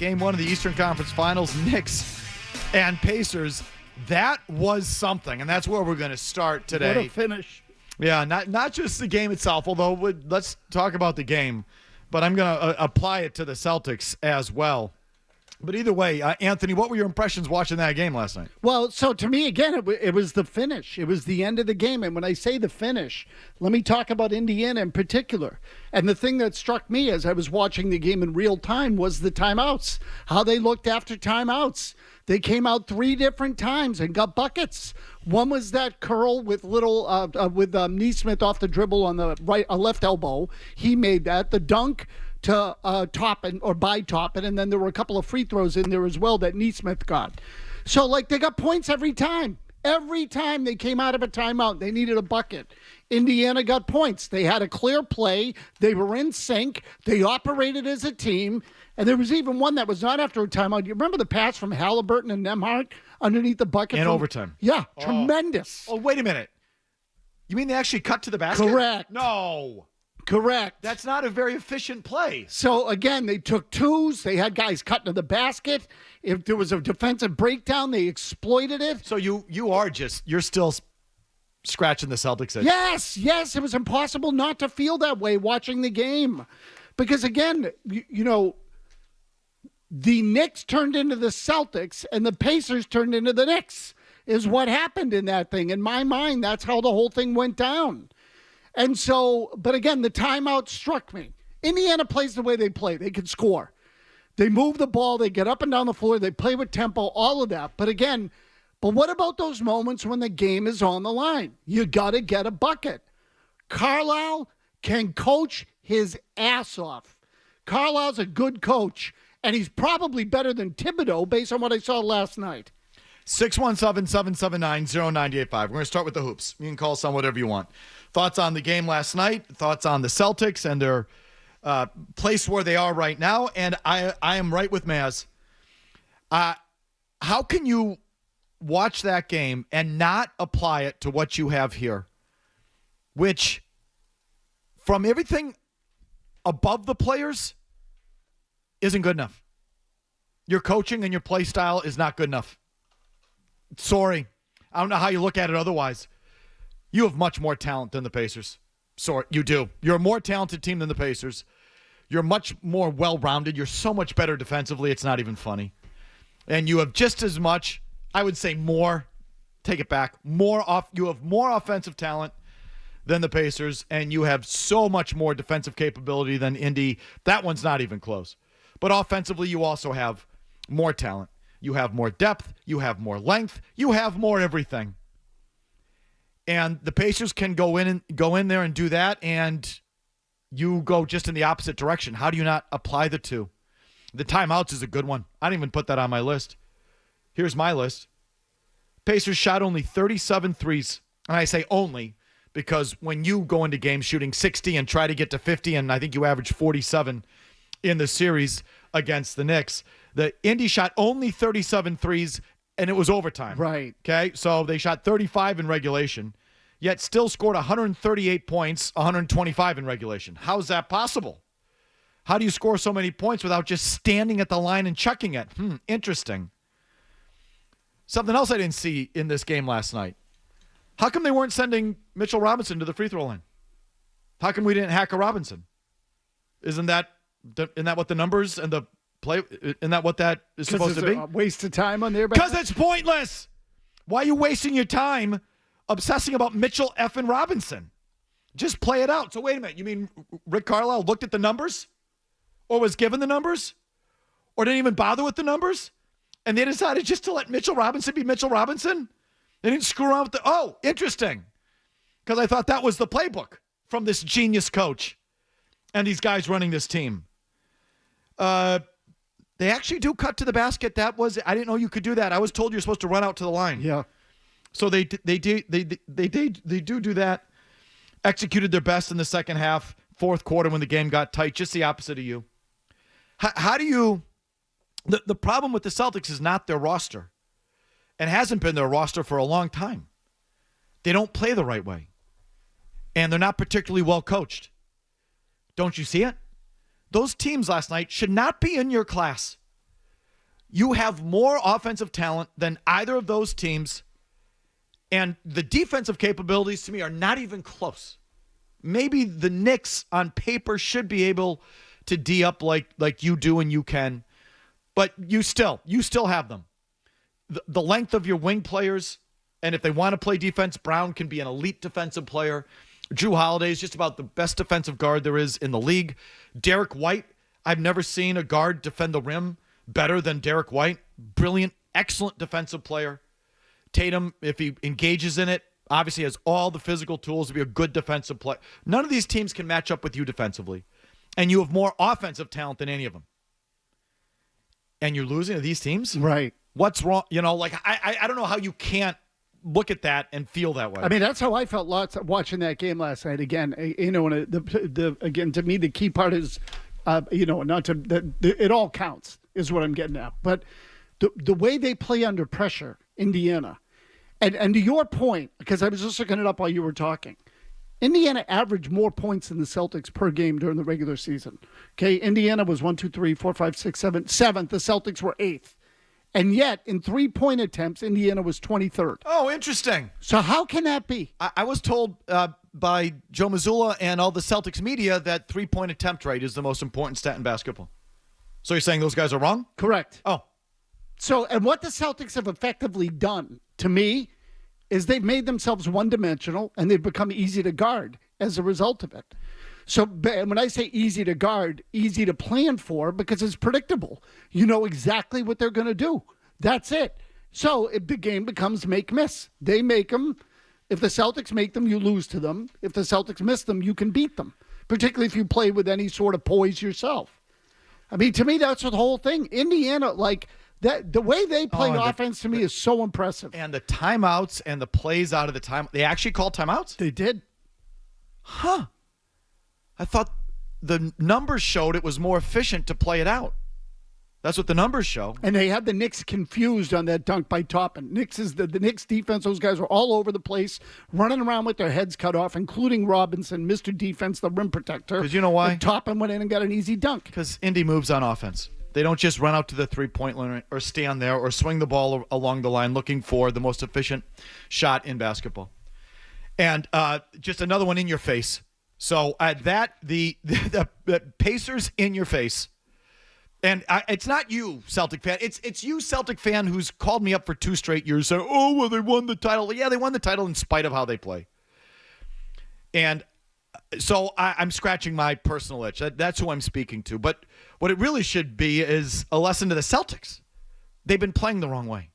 Game 1 of the Eastern Conference Finals, Knicks and Pacers. That was something, and that's where we're going to start today. What a finish. Yeah, not just the game itself, although let's talk about the game, but I'm going to apply it to the Celtics as well. But either way, Anthony, what were your impressions watching that game last night? Well, so to me, again, it was the finish. It was the end of the game. And when I say the finish, let me talk about Indiana in particular. And the thing that struck me as I was watching the game in real time was the timeouts, how they looked after timeouts. They came out 3 different times and got buckets. One was that curl with Neesmith off the dribble on the left elbow. He made that. The dunk to Toppin or by Toppin, and then there were a couple of free throws in there as well that Neesmith got. So, they got points every time. Every time they came out of a timeout, they needed a bucket. Indiana got points. They had a clear play. They were in sync. They operated as a team. And there was even one that was not after a timeout. You remember the pass from Halliburton and Nembhard underneath the bucket? In overtime. Yeah, tremendous. Oh, wait a minute. You mean they actually cut to the basket? Correct. No. Correct. That's not a very efficient play. So, again, they took twos. They had guys cutting to the basket. If there was a defensive breakdown, they exploited it. So you're still scratching the Celtics edge. Yes. It was impossible not to feel that way watching the game. Because, again, the Knicks turned into the Celtics and the Pacers turned into the Knicks is what happened in that thing. In my mind, that's how the whole thing went down. And so, but again, the timeout struck me. Indiana plays the way they play. They can score. They move the ball. They get up and down the floor. They play with tempo, all of that. But what about those moments when the game is on the line? You got to get a bucket. Carlisle can coach his ass off. Carlisle's a good coach, and he's probably better than Thibodeau based on what I saw last night. 617-779-0985. We're going to start with the hoops. You can call us on whatever you want. Thoughts on the game last night, thoughts on the Celtics and their place where they are right now. And I am right with Mazz. How can you watch that game and not apply it to what you have here? Which, from everything above the players, isn't good enough. Your coaching and your play style is not good enough. Sorry. I don't know how you look at it otherwise. You have much more talent than the Pacers. Sorry, you do. You're a more talented team than the Pacers. You're much more well-rounded. You're so much better defensively, it's not even funny. And you have just as much, I would say more, take it back, you have more offensive talent than the Pacers, and you have so much more defensive capability than Indy. That one's not even close. But offensively, you also have more talent. You have more depth. You have more length. You have more everything. And the Pacers can go in there and do that, and you go just in the opposite direction. How do you not apply the two? The timeouts is a good one. I didn't even put that on my list. Here's my list. Pacers shot only 37 threes. And I say only because when you go into games shooting 60 and try to get to 50, and I think you average 47 in the series against the Knicks, the Indy shot only 37 threes, and it was overtime. Right. Okay, so they shot 35 in regulation, yet still scored 138 points, 125 in regulation. How is that possible? How do you score so many points without just standing at the line and chucking it? Interesting. Something else I didn't see in this game last night. How come they weren't sending Mitchell Robinson to the free throw line? How come we didn't hack a Robinson? Isn't that what the numbers and the play? Isn't that what that is supposed to be? A waste of time on their back. Because it's pointless. Why are you wasting your time obsessing about Mitchell effing Robinson? Just play it out. So wait a minute. You mean Rick Carlisle looked at the numbers? Or was given the numbers? Or didn't even bother with the numbers? And they decided just to let Mitchell Robinson be Mitchell Robinson? They didn't screw around with oh, interesting. Because I thought that was the playbook from this genius coach and these guys running this team. They actually do cut to the basket. I didn't know you could do that. I was told you're supposed to run out to the line. Yeah. So they do that. Executed their best in the second half, fourth quarter when the game got tight, just the opposite of you. How do you the problem with the Celtics is not their roster. And hasn't been their roster for a long time. They don't play the right way. And they're not particularly well coached. Don't you see it? Those teams last night should not be in your class. You have more offensive talent than either of those teams, and the defensive capabilities to me are not even close. Maybe the Knicks on paper should be able to D up like you do and you can, but you still have them. The length of your wing players, and if they want to play defense, Brown can be an elite defensive player. Drew Holiday is just about the best defensive guard there is in the league. Derek White, I've never seen a guard defend the rim better than Derek White. Brilliant, excellent defensive player. Tatum, if he engages in it, obviously has all the physical tools to be a good defensive player. None of these teams can match up with you defensively. And you have more offensive talent than any of them. And you're losing to these teams? Right. What's wrong? I don't know how you can't look at that and feel that way. I mean, that's how I felt watching that game last night. Again, and again, to me, the key part is, it all counts is what I'm getting at. But the way they play under pressure, Indiana, and to your point, because I was just looking it up while you were talking, Indiana averaged more points than the Celtics per game during the regular season. Okay, Indiana was 1, 2, 3, 4, 5, 6, 7, 7th. The Celtics were 8th. And yet, in 3-point attempts, Indiana was 23rd. Oh, interesting. So how can that be? I was told by Joe Mazzulla and all the Celtics media that 3-point attempt rate is the most important stat in basketball. So you're saying those guys are wrong? Correct. Oh. So, and what the Celtics have effectively done, to me, is they've made themselves one-dimensional, and they've become easy to guard as a result of it. So when I say easy to guard, easy to plan for, because it's predictable. You know exactly what they're going to do. That's it. So if the game becomes make-miss, they make them. If the Celtics make them, you lose to them. If the Celtics miss them, you can beat them, particularly if you play with any sort of poise yourself. I mean, to me, that's the whole thing. Indiana, that, the way they play offense to me is so impressive. And the timeouts and the plays out of the time, they actually called timeouts? They did. Huh. I thought the numbers showed it was more efficient to play it out. That's what the numbers show. And they had the Knicks confused on that dunk by Toppin. The Knicks defense, those guys were all over the place, running around with their heads cut off, including Robinson, Mr. Defense, the rim protector. Because you know why? And Toppin went in and got an easy dunk. Because Indy moves on offense. They don't just run out to the three-point line or stand there or swing the ball along the line looking for the most efficient shot in basketball. And just another one in your face. So the Pacers in your face, and it's not you, Celtic fan. It's you, Celtic fan, who's called me up for 2 straight years saying, "Oh, well, they won the title." Yeah, they won the title in spite of how they play. And so I'm scratching my personal itch. That's who I'm speaking to. But what it really should be is a lesson to the Celtics. They've been playing the wrong way.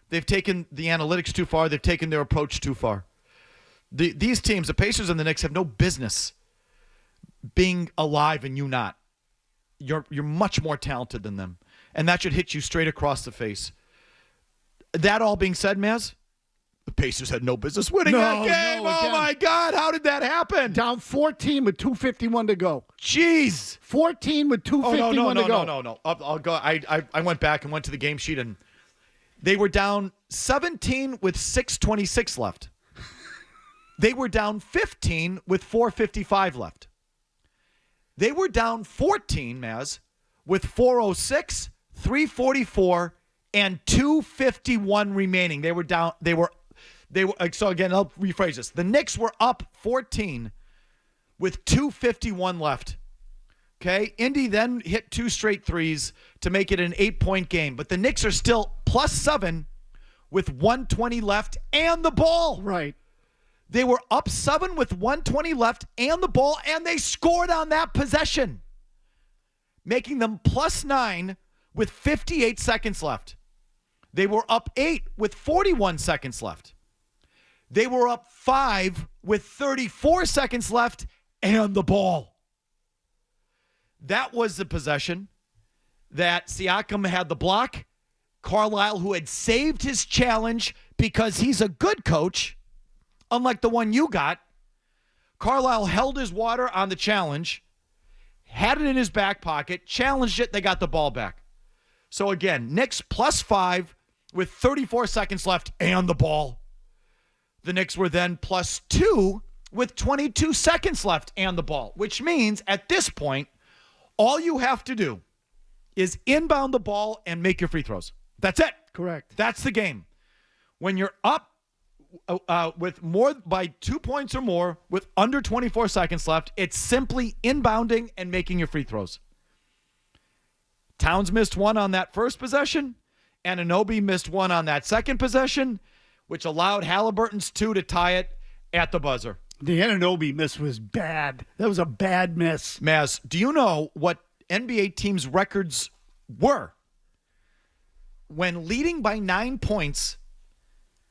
They've taken the analytics too far. They've taken their approach too far. These teams, the Pacers and the Knicks, have no business being alive and you not. You're much more talented than them. And that should hit you straight across the face. That all being said, Maz, the Pacers had no business winning that game. Oh, my God. How did that happen? Down 14 with 2:51 to go. Jeez. 14 with 2:51 to go. No. I'll go. I went back and went to the game sheet, and they were down 17 with 6:26 left. They were down 15 with 4:55 left. They were down 14, Maz, with 4:06, 3:44, and 2:51 remaining. They were down. They were. So again, I'll rephrase this. The Knicks were up 14 with 2:51 left. Okay, Indy then hit 2 straight threes to make it an 8-point game. But the Knicks are still +7 with 1:20 left and the ball. Right. They were up 7 with 1:20 left and the ball, and they scored on that possession, making them +9 with 58 seconds left. They were up 8 with 41 seconds left. They were up 5 with 34 seconds left and the ball. That was the possession that Siakam had the block. Carlisle, who had saved his challenge because he's a good coach, unlike the one you got, Carlisle held his water on the challenge, had it in his back pocket, challenged it, they got the ball back. So again, Knicks +5 with 34 seconds left and the ball. The Knicks were then +2 with 22 seconds left and the ball, which means at this point, all you have to do is inbound the ball and make your free throws. That's it. Correct. That's the game. When you're up with more by 2 points or more with under 24 seconds left, it's simply inbounding and making your free throws. Towns missed one on that first possession, and Anunoby missed one on that second possession, which allowed Halliburton's 2 to tie it at the buzzer. The Anunoby miss was bad. That was a bad miss. Mazz, do you know what NBA teams' records were when leading by 9 points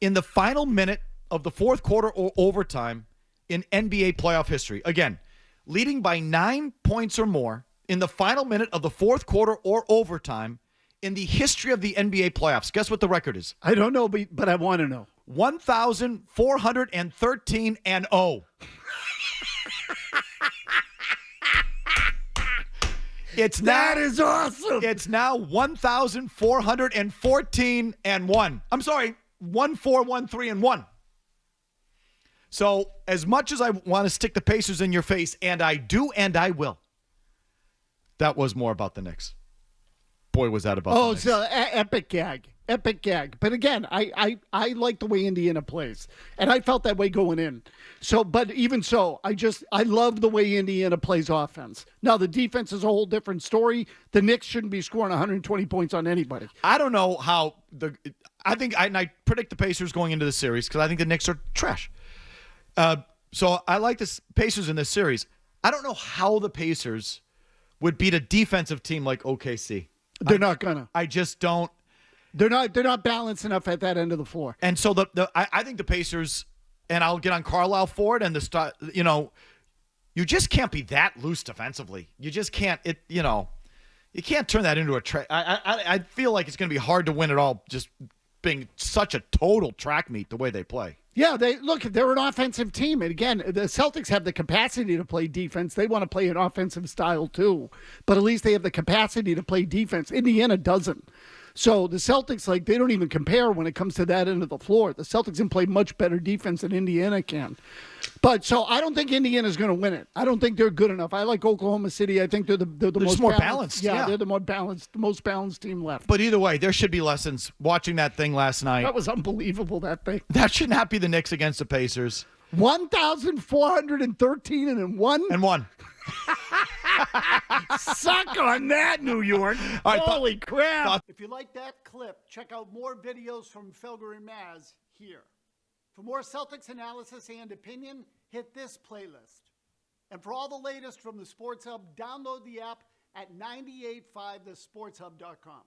in the final minute of the fourth quarter or overtime in NBA playoff history? Again, leading by 9 points or more in the final minute of the fourth quarter or overtime in the history of the NBA playoffs. Guess what the record is? I don't know, but I want to know. 1,413-0. That is awesome. It's now 1,414-1. I'm sorry, 1,413-1. So as much as I want to stick the Pacers in your face, and I do, and I will, that was more about the Knicks. Boy, was that about the Knicks. So epic gag. Epic gag. But again, I like the way Indiana plays. And I felt that way going in. So, but even so, I love the way Indiana plays offense. Now, the defense is a whole different story. The Knicks shouldn't be scoring 120 points on anybody. I don't know how I predict the Pacers going into the series because I think the Knicks are trash. So I like the Pacers in this series. I don't know how the Pacers would beat a defensive team like OKC. They're not gonna. I just don't. They're not balanced enough at that end of the floor. And so I think the Pacers, and I'll get on Carlisle for it, and you just can't be that loose defensively. You just can't. You can't turn that into a track. I feel like it's going to be hard to win it all, just being such a total track meet the way they play. Yeah, they're an offensive team. And again, the Celtics have the capacity to play defense. They want to play an offensive style too. But at least they have the capacity to play defense. Indiana doesn't. So the Celtics, they don't even compare when it comes to that end of the floor. The Celtics can play much better defense than Indiana can. But so I don't think Indiana's going to win it. I don't think they're good enough. I like Oklahoma City. I think they're the most more balanced. Yeah, they're the most balanced team left. But either way, there should be lessons. Watching that thing last night. That was unbelievable, that thing. That should not be the Knicks against the Pacers. 1,413-1. And one. Suck on that, New York. Right, Holy crap. If you like that clip, check out more videos from Felger and Mazz here. For more Celtics analysis and opinion, hit this playlist. And for all the latest from the Sports Hub, download the app at 985thesportshub.com.